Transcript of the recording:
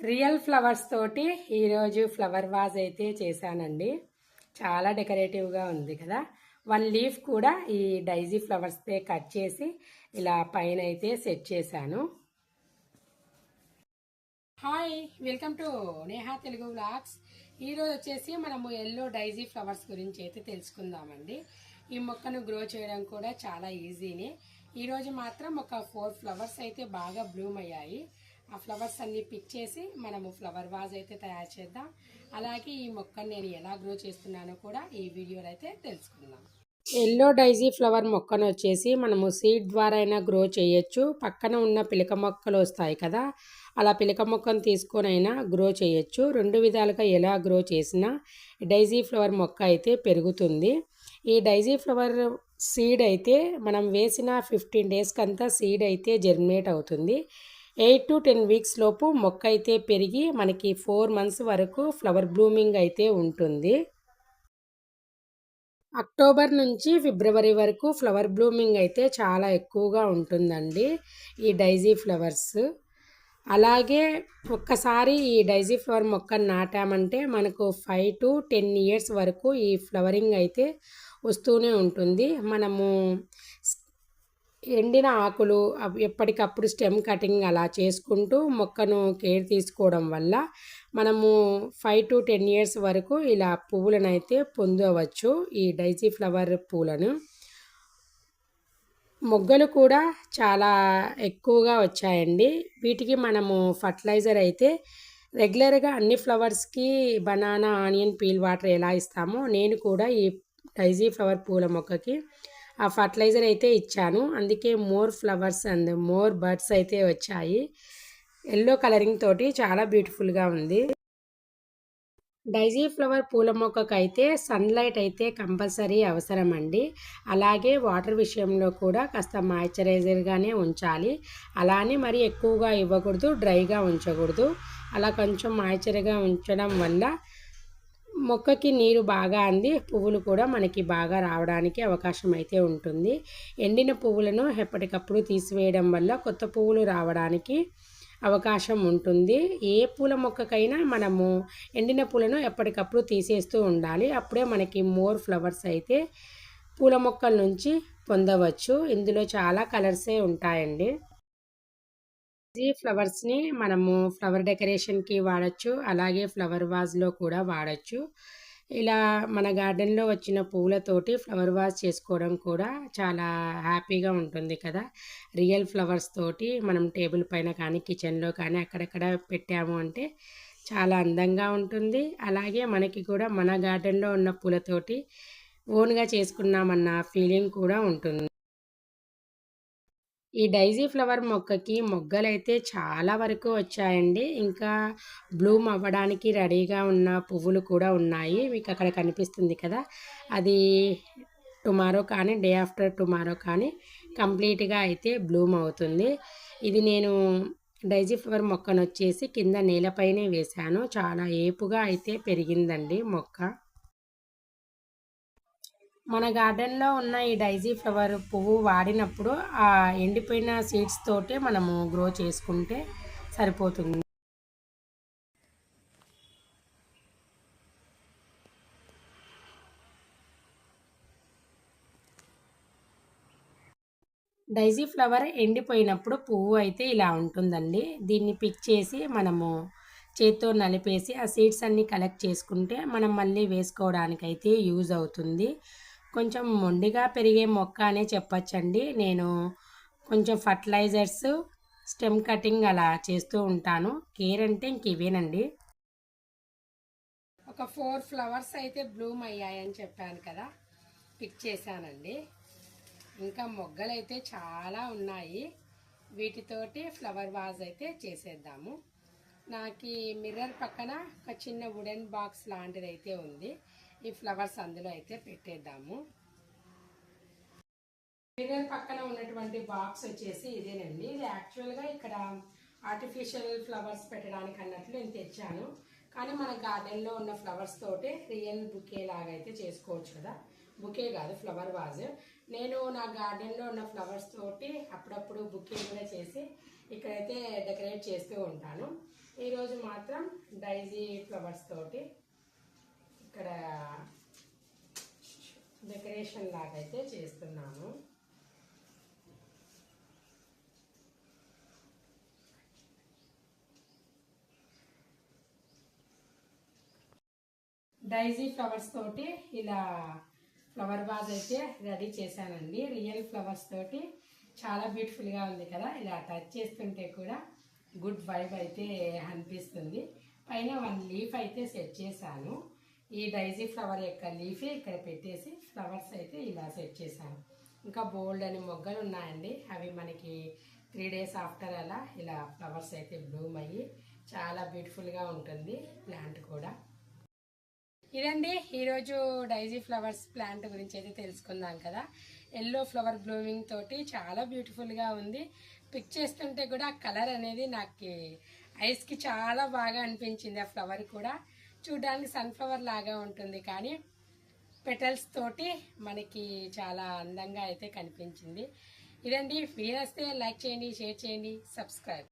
Real flowers తోటి ఈరోజు flower vase అయితే చేశానండి. చాలా డెకరేటివ్గా ఉంది కదా. వన్ లీఫ్ కూడా ఈ డైజీ ఫ్లవర్స్తో కట్ చేసి ఇలా పైన అయితే సెట్ చేశాను. Hi, welcome to Neha Telugu vlogs. ఈరోజు వచ్చేసి మనము ఎల్లో డైజీ ఫ్లవర్స్ గురించి అయితే తెలుసుకుందామండి. ఈ మొక్కను గ్రో చేయడం కూడా చాలా ఈజీనే. ఈరోజు మాత్రం ఒక 4 ఫ్లవర్స్ అయితే బాగా బ్లూమ్ అయ్యాయి. ఆ ఫ్లవర్స్ అన్ని పిక్ చేసి మనము ఫ్లవర్ వాజ్ అయితే తయారు చేద్దాం. అలాగే ఈ మొక్కను నేను ఎలా గ్రో చేస్తున్నానో కూడా ఈ వీడియోలో అయితే తెలుసుకుందాం. ఎల్లో డైజీ ఫ్లవర్ మొక్కను వచ్చేసి మనము సీడ్ ద్వారా అయినా గ్రో చేయొచ్చు. పక్కన ఉన్న పిలక మొక్కలు వస్తాయి కదా, అలా పిలక మొక్కను తీసుకొని అయినా గ్రో చేయొచ్చు. 2 విధాలుగా ఎలా గ్రో చేసినా డైజీ ఫ్లవర్ మొక్క అయితే పెరుగుతుంది. ఈ డైజీ ఫ్లవర్ సీడ్ అయితే మనం వేసిన 15 డేస్కి అంతా సీడ్ అయితే జర్మినేట్ అవుతుంది. 8 to 10 వీక్స్ లోపు మొక్క అయితే పెరిగి మనకి 4 మంత్స్ వరకు ఫ్లవర్ బ్లూమింగ్ అయితే ఉంటుంది. అక్టోబర్ నుంచి ఫిబ్రవరి వరకు ఫ్లవర్ బ్లూమింగ్ అయితే చాలా ఎక్కువగా ఉంటుందండి ఈ డైజీ ఫ్లవర్స్. అలాగే ఒక్కసారి ఈ డైజీ ఫ్లవర్ మొక్కను నాటామంటే మనకు 5 to 10 ఇయర్స్ వరకు ఈ ఫ్లవరింగ్ అయితే వస్తూనే ఉంటుంది. మనము ఎండిన ఆకులు ఎప్పటికప్పుడు స్టెమ్ కటింగ్ అలా చేసుకుంటూ మొక్కను కేర్ తీసుకోవడం వల్ల మనము 5 to 10 ఇయర్స్ వరకు ఇలా పువ్వులను అయితే పొందవచ్చు. ఈ డైజీ ఫ్లవర్ పూలను మొగ్గలు కూడా చాలా ఎక్కువగా వచ్చాయండి. వీటికి మనము ఫర్టిలైజర్ అయితే రెగ్యులర్గా అన్ని ఫ్లవర్స్కి బనానా, ఆనియన్ పీల్ వాటర్ ఎలా ఇస్తామో నేను కూడా ఈ డైజీ ఫ్లవర్ పూల మొక్కకి ఆ ఫర్టిలైజర్ అయితే ఇచ్చాను. అందుకే more flowers and more birds అయితే వచ్చాయి. ఎల్లో కలరింగ్ తోటి చాలా బ్యూటిఫుల్గా ఉంది. డైజీ ఫ్లవర్ పూల మొక్కకైతే సన్లైట్ అయితే కంపల్సరీ అవసరం అండి. అలాగే వాటర్ విషయంలో కూడా కాస్త మాయిశ్చరైజర్గానే ఉంచాలి. అలానే మరి ఎక్కువగా ఇవ్వకూడదు, డ్రైగా ఉంచకూడదు. అలా కొంచెం మాయిశ్చర్గా ఉంచడం వల్ల మొక్కకి నీరు బాగా అంది పువ్వులు కూడా మనకి బాగా రావడానికి అవకాశం అయితే ఉంటుంది. ఎండిన పువ్వులను ఎప్పటికప్పుడు తీసివేయడం వల్ల కొత్త పువ్వులు రావడానికి అవకాశం ఉంటుంది. ఏ పూల మొక్కకైనా మనము ఎండిన పూలను ఎప్పటికప్పుడు తీసేస్తూ ఉండాలి. అప్పుడే మనకి మోర్ ఫ్లవర్స్ అయితే పూల మొక్కల నుంచి పొందవచ్చు. ఇందులో చాలా కలర్సే ఉంటాయండి. ఈ ఫ్లవర్స్ని మనము ఫ్లవర్ డెకరేషన్కి వాడచ్చు, అలాగే ఫ్లవర్ వాజ్లో కూడా వాడచ్చు. ఇలా మన గార్డెన్లో వచ్చిన పువ్వులతోటి ఫ్లవర్ వాజ్ చేసుకోవడం కూడా చాలా హ్యాపీగా ఉంటుంది కదా. రియల్ ఫ్లవర్స్ తోటి మనం టేబుల్ పైన కానీ కిచెన్లో కానీ అక్కడక్కడ పెట్టాము అంటే చాలా అందంగా ఉంటుంది. అలాగే మనకి కూడా మన గార్డెన్లో ఉన్న పూలతోటి ఓన్గా చేసుకున్నామన్న ఫీలింగ్ కూడా ఉంటుంది. ఈ డైజీ ఫ్లవర్ మొక్కకి మొగ్గలైతే చాలా వరకు వచ్చాయండి. ఇంకా బ్లూమ్ అవ్వడానికి రెడీగా ఉన్న పువ్వులు కూడా ఉన్నాయి. మీకు అక్కడ కనిపిస్తుంది కదా, అది టుమారో కానీ డే ఆఫ్టర్ టుమారో కానీ కంప్లీట్గా అయితే బ్లూమ్ అవుతుంది. ఇది నేను డైజీ ఫ్లవర్ మొక్కను వచ్చేసి కింద నేలపైనే వేశాను. చాలా ఏపుగా అయితే పెరిగిందండి మొక్క. మన గార్డెన్లో ఉన్న ఈ డైజీ ఫ్లవర్ పువ్వు వాడినప్పుడు ఆ ఎండిపోయిన సీడ్స్ తోటే మనము గ్రో చేసుకుంటే సరిపోతుంది. డైజీ ఫ్లవర్ ఎండిపోయినప్పుడు పువ్వు అయితే ఇలా ఉంటుందండి. దీన్ని పిక్ చేసి మనము చేత్తో నలిపేసి ఆ సీడ్స్ అన్నీ కలెక్ట్ చేసుకుంటే మనం మళ్ళీ వేసుకోవడానికైతే యూజ్ అవుతుంది. కొంచెం మొండిగా పెరిగే మొక్క అనే చెప్పచ్చండి. నేను కొంచెం ఫర్టిలైజర్స్, స్టెమ్ కటింగ్ అలా చేస్తూ ఉంటాను. కేర్ అంటే ఇంక ఇవేనండి. ఒక 4 ఫ్లవర్స్ అయితే బ్లూమ్ అయ్యాయని చెప్పాను కదా, పిక్ చేశానండి. ఇంకా మొగ్గలు అయితే చాలా ఉన్నాయి. వీటితోటి ఫ్లవర్ వాజ్ అయితే చేసేద్దాము. నాకు మిర్రర్ పక్కన ఒక చిన్న వుడెన్ బాక్స్ లాంటిది అయితే ఉంది. ఈ ఫ్లవర్స్ అందులో అయితే పెట్టేద్దాము. మిర్రర్ పక్కన ఉన్నటువంటి బాక్స్ వచ్చేసి ఇదేనండి. ఇది యాక్చువల్గా ఇక్కడ ఆర్టిఫిషియల్ ఫ్లవర్స్ పెట్టడానికి అన్నట్లు నేను తెచ్చాను. కానీ మన గార్డెన్లో ఉన్న ఫ్లవర్స్ తోటి రియల్ బుకే లాగా అయితే చేసుకోవచ్చు కదా. బుకే కాదు, ఫ్లవర్ వాజ్. నేను నా గార్డెన్లో ఉన్న ఫ్లవర్స్ తోటి అప్పుడప్పుడు బుకే కూడా చేసి ఇక్కడైతే డెకరేట్ చేస్తూ ఉంటాను. ఈరోజు మాత్రం డైజీ ఫ్లవర్స్ తోటి ఇక్కడ డెకరేషన్ లాగా అయితే చేస్తున్నాను. డైజీ ఫ్లవర్స్ తోటి ఇలా ఫ్లవర్ వాజ్ అయితే రెడీ చేశానండి. రియల్ ఫ్లవర్స్ తోటి చాలా బ్యూటిఫుల్గా ఉంది కదా. ఇలా టచ్ చేస్తుంటే కూడా గుడ్ వైబ్ అయితే అనిపిస్తుంది. పైన 1 లీఫ్ అయితే సెట్ చేశాను. ఈ డైజీ ఫ్లవర్ యొక్క లీఫ్ ఇక్కడ పెట్టేసి ఫ్లవర్స్ అయితే ఇలా సెట్ చేశాను. ఇంకా బోల్డ్ అని మొగ్గలు ఉన్నాయండి. అవి మనకి 3 డేస్ ఆఫ్టర్ అలా ఇలా ఫ్లవర్స్ అయితే బ్లూమ్ అయ్యి చాలా బ్యూటిఫుల్గా ఉంటుంది ప్లాంట్ కూడా. ఇదండి ఈరోజు డైజీ ఫ్లవర్స్ ప్లాంట్ గురించి అయితే తెలుసుకుందాం కదా. ఎల్లో ఫ్లవర్ బ్లూమింగ్ తోటి చాలా బ్యూటిఫుల్గా ఉంది. పిక్ చేస్తుంటే కూడా కలర్ అనేది నాకు ఐస్కి చాలా బాగా అనిపించింది. ఆ ఫ్లవర్ కూడా చూడడానికి సన్ఫ్లవర్ లాగా ఉంటుంది, కానీ పెటల్స్ తోటి మనకి చాలా అందంగా అయితే కనిపించింది. ఇదండి, వీలైతే లైక్ చేయండి, షేర్ చేయండి, సబ్స్క్రైబ్.